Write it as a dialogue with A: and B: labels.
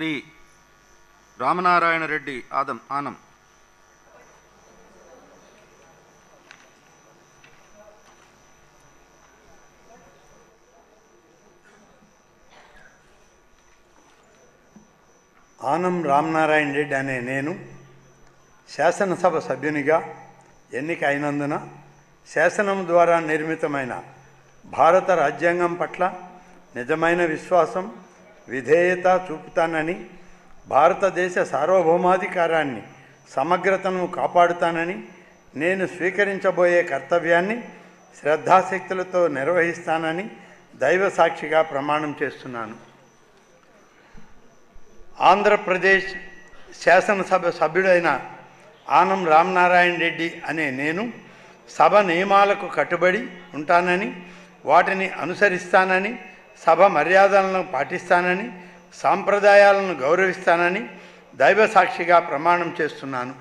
A: శ్రీ రామనారాయణ రెడ్డి ఆనం.
B: ఆనం రామనారాయణ రెడ్డి అనే నేను శాసనసభ సభ్యునిగా ఎన్నిక అయినందున శాసనం ద్వారా నిర్మితమైన భారత రాజ్యాంగం పట్ల నిజమైన విశ్వాసం, విధేయత చూపుతానని, భారతదేశ సార్వభౌమాధికారాన్ని, సమగ్రతను కాపాడుతానని, నేను స్వీకరించబోయే కర్తవ్యాన్ని శ్రద్ధాశక్తులతో నిర్వహిస్తానని దైవ సాక్షిగా ప్రమాణం చేస్తున్నాను. ఆంధ్రప్రదేశ్ శాసనసభ సభ్యుడైన ఆనం రామనారాయణ రెడ్డి అనే నేను సభ నియమాలకు కట్టుబడి ఉంటానని, వాటిని అనుసరిస్తానని, సభ మర్యాదలను పాటిస్తానని, సాంప్రదాయాలను గౌరవిస్తానని దైవ సాక్షిగా ప్రమాణం చేస్తున్నాను.